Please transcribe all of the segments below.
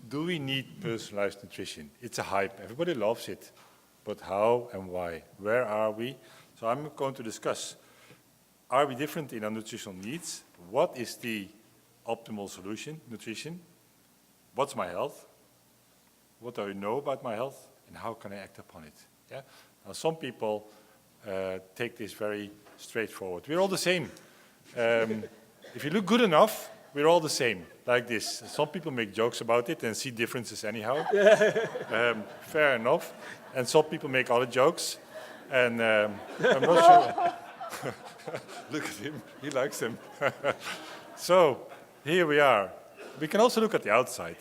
do we need personalized nutrition? It's a hype. Everybody loves it. But how and why? Where are we? So I'm going to discuss, are we different in our nutritional needs? What is the optimal solution, nutrition? What's my health? What do I know about my health? And how can I act upon it? Yeah? Now, some people take this very straightforward. We're all the same. If you look good enough, we're all the same, like this. Some people make jokes about it and see differences anyhow. Fair enough. And some people make other jokes. And I'm not sure. Look at him. He likes them. So here we are. We can also look at the outside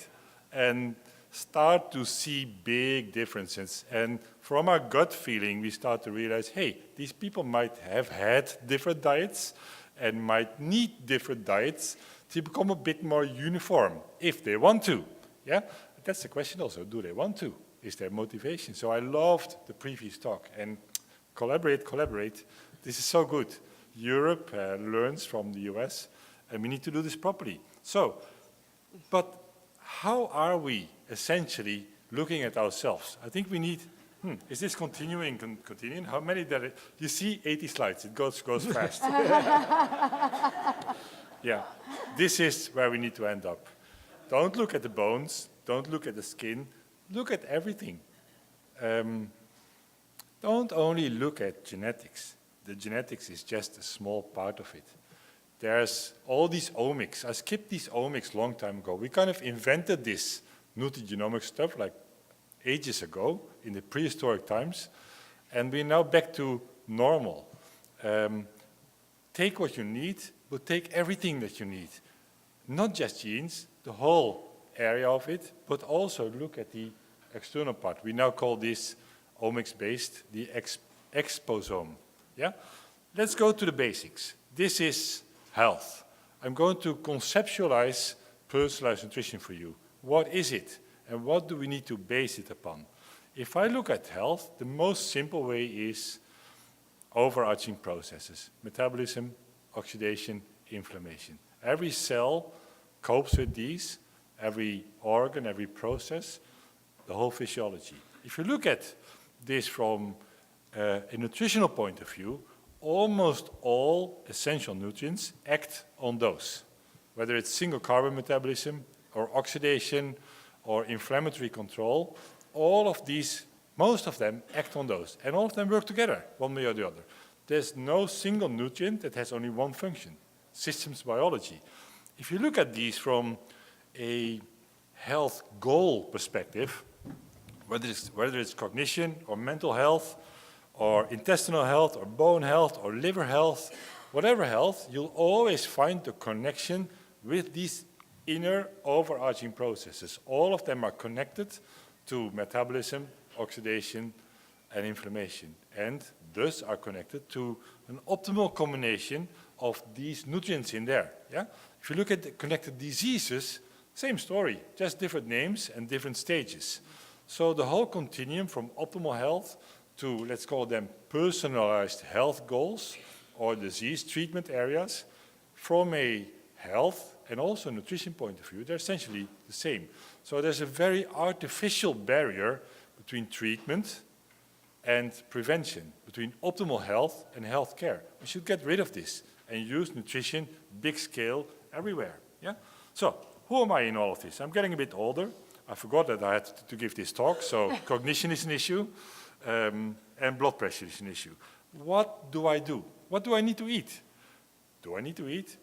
and start to see big differences. And from our gut feeling, we start to realize, hey, these people might have had different diets and might need different diets to become a bit more uniform, if they want to. Yeah? That's the question also, do they want to? Is there motivation? So I loved the previous talk, and collaborate. This is so good. Europe learns from the US, and we need to do this properly. So, but how are we essentially looking at ourselves? I think we need, is this continuing? How many you see 80 slides, it goes fast. Yeah, this is where we need to end up. Don't look at the bones, don't look at the skin, look at everything. Don't only look at genetics. The genetics is just a small part of it. There's all these omics. I skipped these omics a long time ago. We kind of invented this nutrigenomic stuff like ages ago in the prehistoric times, and we're now back to normal. Take what you need, but take everything that you need. Not just genes, the whole area of it, but also look at the external part. We now call this omics-based, the exposome. Yeah? Let's go to the basics. This is health. I'm going to conceptualize personalized nutrition for you. What is it? And what do we need to base it upon? If I look at health, the most simple way is overarching processes. Metabolism, oxidation, inflammation. Every cell copes with these, every organ, every process, the whole physiology. If you look at this from a nutritional point of view, almost all essential nutrients act on those. Whether it's single carbon metabolism or oxidation or inflammatory control, all of these, most of them act on those. And all of them work together, one way or the other. There's no single nutrient that has only one function, systems biology. If you look at these from a health goal perspective, whether it's cognition or mental health or intestinal health or bone health or liver health, whatever health, you'll always find the connection with these inner overarching processes. All of them are connected to metabolism, oxidation, and inflammation, and thus are connected to an optimal combination of these nutrients in there. Yeah? If you look at the connected diseases, same story, just different names and different stages. So the whole continuum from optimal health to, let's call them personalized health goals or disease treatment areas, from a health and also nutrition point of view, they're essentially the same. So there's a very artificial barrier between treatment and prevention, between optimal health and health care. We should get rid of this and use nutrition, big scale, everywhere. Yeah? So, who am I in all of this? I'm getting a bit older. I forgot that I had to give this talk, so cognition is an issue, and blood pressure is an issue. What do I do? What do I need to eat? Do I need to eat?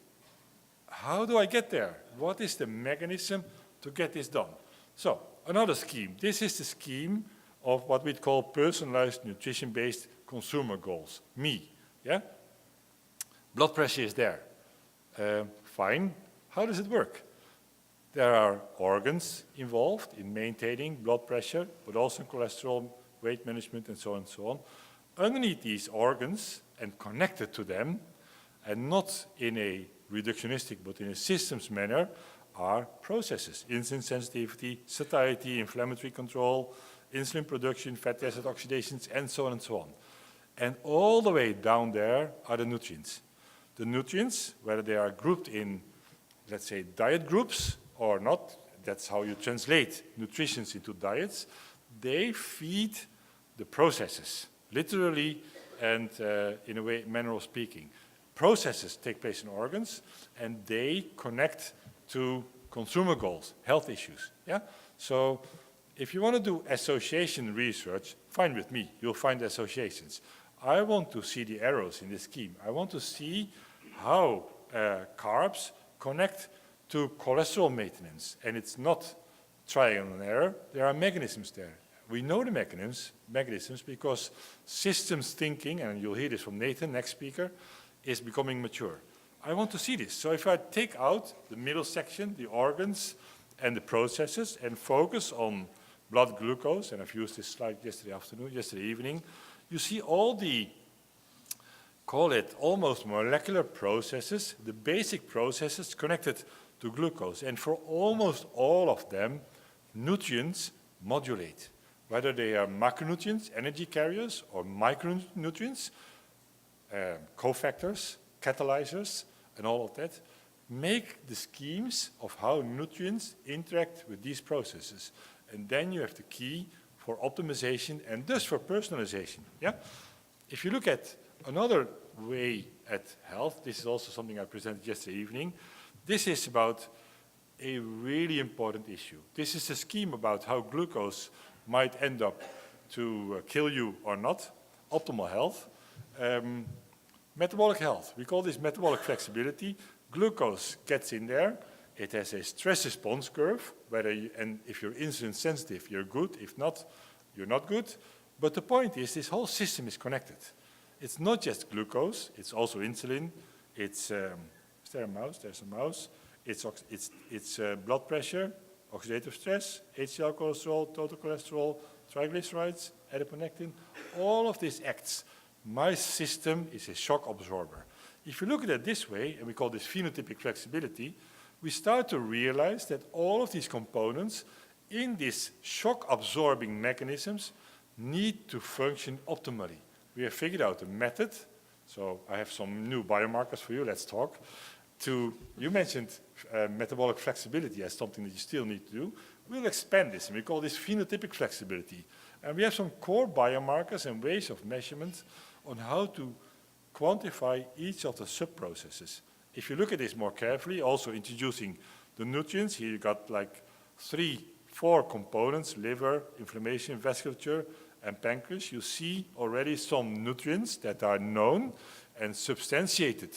How do I get there? What is the mechanism to get this done? So, another scheme. This is the scheme of what we call personalized nutrition-based consumer goals, ME. Yeah? Blood pressure is there. Fine. How does it work? There are organs involved in maintaining blood pressure, but also cholesterol, weight management, and so on and so on. Underneath these organs and connected to them, and not in a reductionistic, but in a systems manner, are processes. Insulin sensitivity, satiety, inflammatory control, insulin production, fatty acid oxidations, and so on and so on. And all the way down there are the nutrients. The nutrients, whether they are grouped in, let's say, diet groups or not, that's how you translate nutrition into diets, they feed the processes, literally and in a way, manner of speaking. Processes take place in organs, and they connect to consumer goals, health issues. Yeah? So if you want to do association research, fine with me, you'll find associations. I want to see the arrows in this scheme. I want to see how carbs connect to cholesterol maintenance. And it's not trial and error, there are mechanisms there. We know the mechanisms because systems thinking, and you'll hear this from Nathan, next speaker, is becoming mature. I want to see this. So if I take out the middle section, the organs and the processes, and focus on blood glucose, and I've used this slide yesterday evening, you see all the, call it almost molecular processes, the basic processes connected to glucose. And for almost all of them, nutrients modulate. Whether they are macronutrients, energy carriers, or micronutrients, cofactors, catalyzers, and all of that, make the schemes of how nutrients interact with these processes. And then you have the key for optimization and thus for personalization. Yeah? If you look at another way at health, this is also something I presented yesterday evening, this is about a really important issue. This is a scheme about how glucose might end up to kill you or not, optimal health. Metabolic health, we call this metabolic flexibility. Glucose gets in there, it has a stress response curve, and if you're insulin sensitive, you're good, if not, you're not good. But the point is, this whole system is connected. It's not just glucose, it's also insulin, it's, is there a mouse? There's a mouse. It's blood pressure, oxidative stress, HDL cholesterol, total cholesterol, triglycerides, adiponectin, all of this acts. My system is a shock absorber. If you look at it this way, and we call this phenotypic flexibility, we start to realize that all of these components in these shock absorbing mechanisms need to function optimally. We have figured out a method, so I have some new biomarkers for you, let's talk. You mentioned metabolic flexibility as something that you still need to do. We'll expand this, and we call this phenotypic flexibility. And we have some core biomarkers and ways of measurement on how to quantify each of the sub-processes. If you look at this more carefully, also introducing the nutrients, here you got like 4 components, liver, inflammation, vasculature, and pancreas. You see already some nutrients that are known and substantiated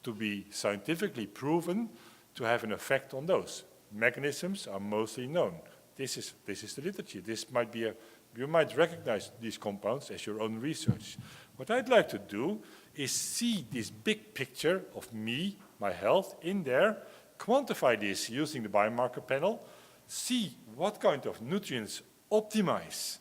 to be scientifically proven to have an effect on those. Mechanisms are mostly known. This is the literature. This might be you might recognize these compounds as your own research. What I'd like to do is see this big picture of me, my health, in there, quantify this using the biomarker panel, see what kind of nutrients optimize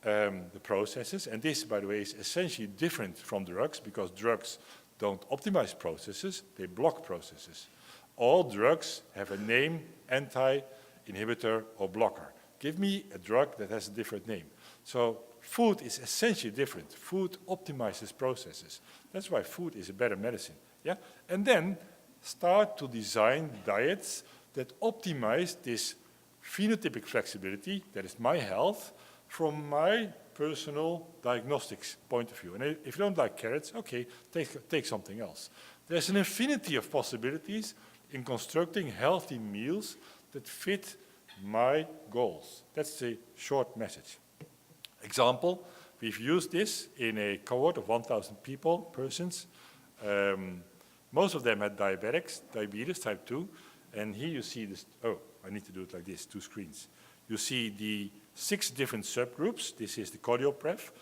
the processes. And this, by the way, is essentially different from drugs because drugs don't optimize processes, they block processes. All drugs have a name, anti-inhibitor or blocker. Give me a drug that has a different name. So food is essentially different. Food optimizes processes. That's why food is a better medicine. Yeah? And then start to design diets that optimize this phenotypic flexibility, that is my health, from my personal diagnostics point of view. And if you don't like carrots, okay, take something else. There's an infinity of possibilities in constructing healthy meals that fit my goals. That's the short message. Example, we've used this in a cohort of 1,000 persons. Most of them had diabetes type 2, and here you see this, oh, I need to do it like this, 2 screens. You see the 6 different subgroups. This is the cardio-pref.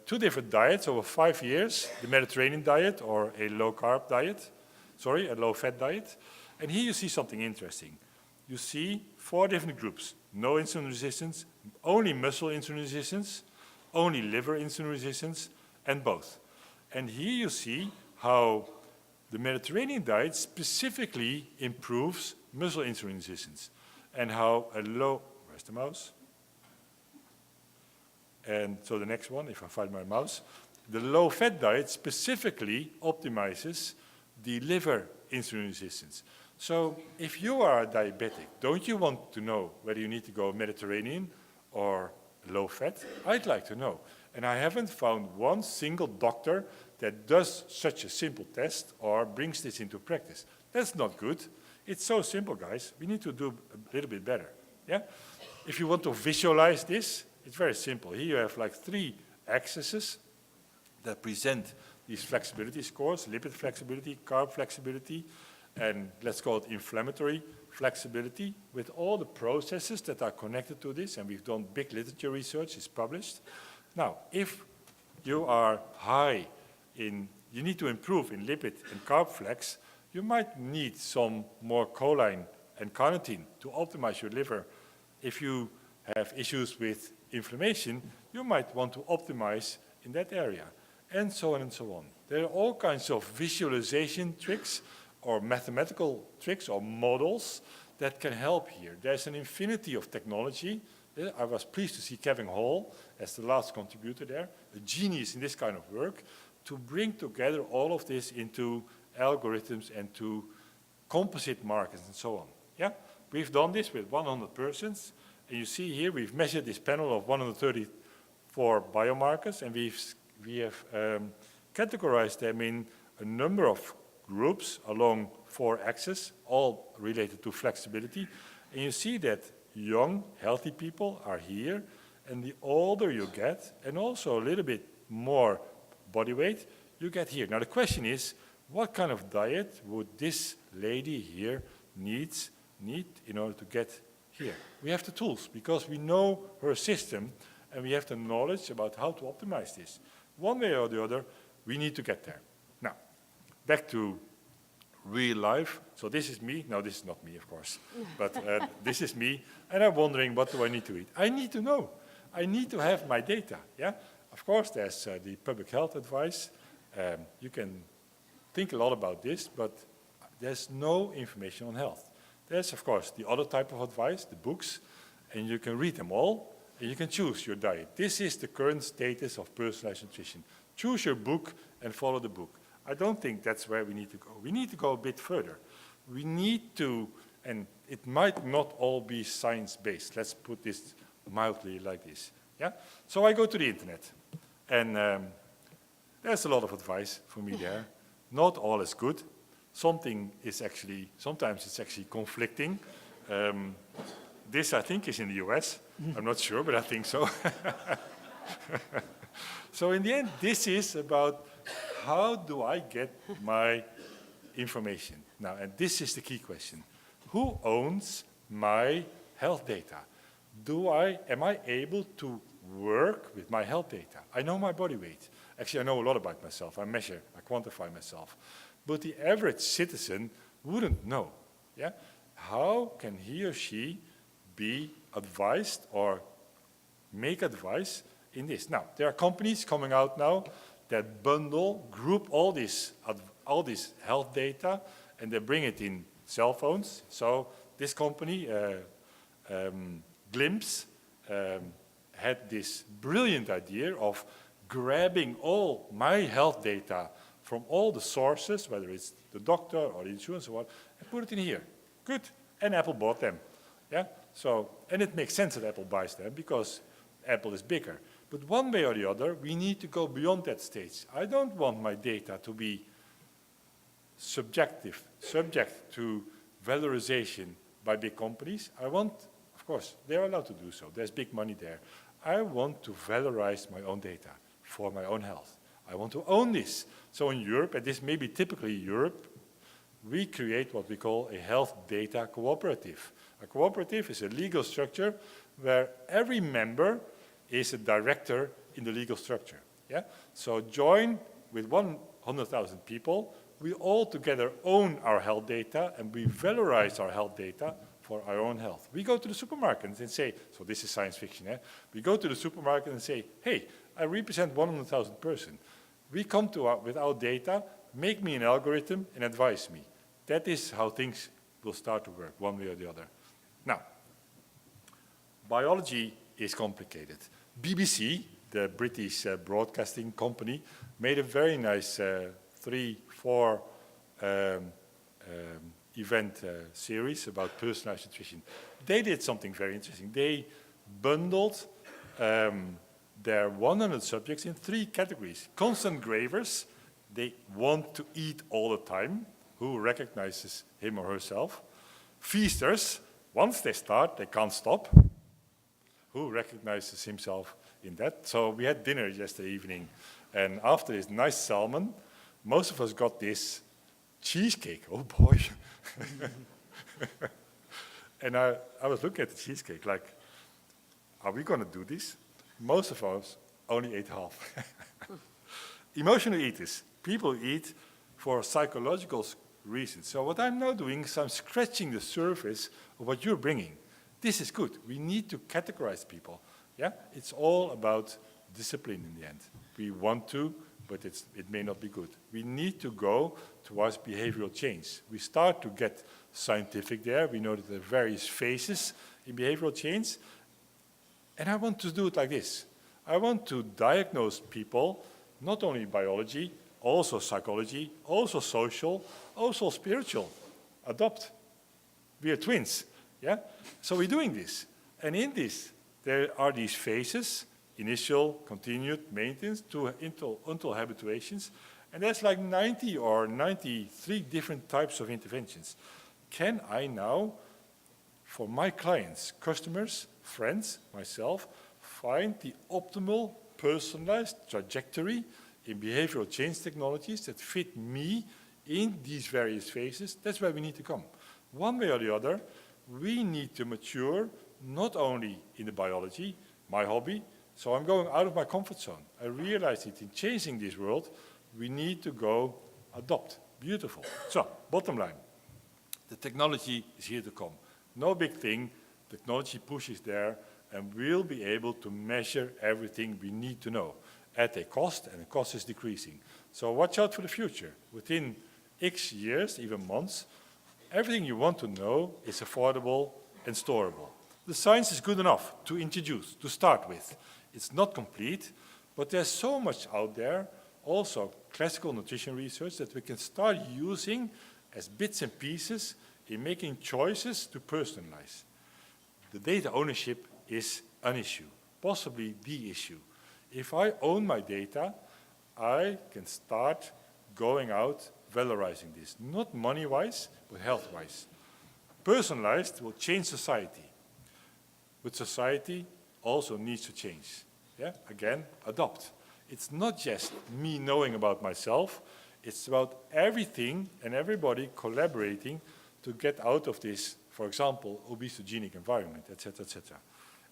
2 different diets over 5 years, the Mediterranean diet or a low-carb diet, a low-fat diet. And here you see something interesting. You see 4 different groups, no insulin resistance, only muscle insulin resistance, only liver insulin resistance, and both. And here you see how the Mediterranean diet specifically improves muscle insulin resistance, and how a low, where's the mouse? And so the next one, if I find my mouse, the low-fat diet specifically optimizes the liver insulin resistance. So if you are a diabetic, don't you want to know whether you need to go Mediterranean or low fat? I'd like to know. And I haven't found one single doctor that does such a simple test or brings this into practice. That's not good. It's so simple, guys. We need to do a little bit better. Yeah? If you want to visualize this, it's very simple. Here you have like 3 axes that present these flexibility scores: lipid flexibility, carb flexibility, and let's call it inflammatory flexibility, with all the processes that are connected to this, and we've done big literature research, it's published. Now, if you are high in, you need to improve in lipid and carb flex, you might need some more choline and carnitine to optimize your liver. If you have issues with inflammation, you might want to optimize in that area, and so on and so on. There are all kinds of visualization tricks or mathematical tricks or models that can help here. There's an infinity of technology. I was pleased to see Kevin Hall as the last contributor there, a genius in this kind of work, to bring together all of this into algorithms and to composite markers and so on. Yeah? We've done this with 100 persons, and you see here we've measured this panel of 134 biomarkers, and we have categorized them in a number of groups along 4 axes, all related to flexibility. And you see that young, healthy people are here, and the older you get, and also a little bit more body weight, you get here. Now the question is, what kind of diet would this lady here need in order to get here? We have the tools, because we know her system, and we have the knowledge about how to optimize this. One way or the other, we need to get there. Now, back to real life. So this is me. No, this is not me, of course. But this is me. And I'm wondering, what do I need to eat? I need to know. I need to have my data. Yeah. Of course, there's the public health advice. You can think a lot about this, but there's no information on health. There's, of course, the other type of advice, the books, and you can read them all, and you can choose your diet. This is the current status of personalized nutrition. Choose your book and follow the book. I don't think that's where we need to go. We need to go a bit further. We need to, and it might not all be science-based. Let's put this mildly like this. Yeah? So I go to the internet, and there's a lot of advice for me there. Not all is good. Sometimes it's actually conflicting. This, I think, is in the US. I'm not sure, but I think so. So in the end, this is about how do I get my information? Now, and this is the key question. Who owns my health data? Am I able to work with my health data? I know my body weight. Actually, I know a lot about myself. I measure, I quantify myself. But the average citizen wouldn't know. Yeah? How can he or she be advised or make advice in this? Now, there are companies coming out now that bundle, group all this health data, and they bring it in cell phones. So this company, Glimpse, had this brilliant idea of grabbing all my health data from all the sources, whether it's the doctor or the insurance or what, and put it in here. Good. And Apple bought them. Yeah? So, and it makes sense that Apple buys them because Apple is bigger. But one way or the other, we need to go beyond that stage. I don't want my data to be subject to valorization by big companies. I want, of course, they're allowed to do so. There's big money there. I want to valorize my own data for my own health. I want to own this. So in Europe, and this may be typically Europe, we create what we call a health data cooperative. A cooperative is a legal structure where every member is a director in the legal structure. Yeah? So join with 100,000 people. We all together own our health data, and we valorize our health data for our own health. We go to the supermarket and say, so this is science fiction, eh? We go to the supermarket and say, hey, I represent 100,000 person. We come to with our data, make me an algorithm, and advise me. That is how things will start to work, one way or the other. Now, biology is complicated. BBC, the British broadcasting company, made a very nice 3-4 event series about personalized nutrition. They did something very interesting. They bundled their 100 subjects in 3 categories. Constant gravers, they want to eat all the time, who recognizes him or herself. Feasters, once they start, they can't stop, who recognizes himself in that. So we had dinner yesterday evening, and after this nice salmon, most of us got this cheesecake. Oh boy. And I was looking at the cheesecake like, are we going to do this? Most of us only ate half. Emotional eaters, people eat for psychological reasons. So what I'm now doing is I'm scratching the surface of what you're bringing. This is good. We need to categorize people. Yeah, it's all about discipline in the end. We want to, but it may not be good. We need to go towards behavioral change. We start to get scientific there. We know that there are various phases in behavioral change. And I want to do it like this. I want to diagnose people, not only biology, also psychology, also social, also spiritual. Adopt. We are twins. Yeah? So we're doing this. And in this, there are these phases, initial, continued, maintenance, until habituations. And there's like 90 or 93 different types of interventions. Can I now, for my clients, customers, friends, myself, find the optimal personalized trajectory in behavioral change technologies that fit me in these various phases? That's where we need to come. One way or the other, we need to mature not only in the biology, my hobby, so I'm going out of my comfort zone. I realize that in changing this world, we need to go adopt. Beautiful. So, bottom line, the technology is here to come. No big thing, technology pushes there, and we'll be able to measure everything we need to know at a cost, and the cost is decreasing. So watch out for the future. Within X years, even months, everything you want to know is affordable and storable. The science is good enough to introduce, to start with. It's not complete, but there's so much out there, also classical nutrition research, that we can start using as bits and pieces in making choices to personalize. The data ownership is an issue, possibly the issue. If I own my data, I can start going out valorizing this, not money-wise, but health-wise. Personalized will change society, but society also needs to change. Yeah? Again, adopt. It's not just me knowing about myself, it's about everything and everybody collaborating to get out of this, for example, obesogenic environment, etc., etc.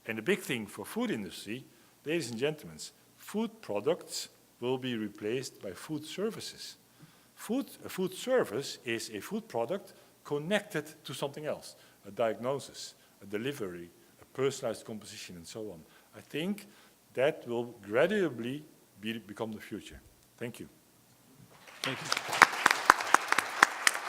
And the big thing for food industry, ladies and gentlemen, food products will be replaced by food services. A food service is a food product connected to something else, a diagnosis, a delivery, a personalized composition, and so on. I think that will gradually become the future. Thank you. Thank you.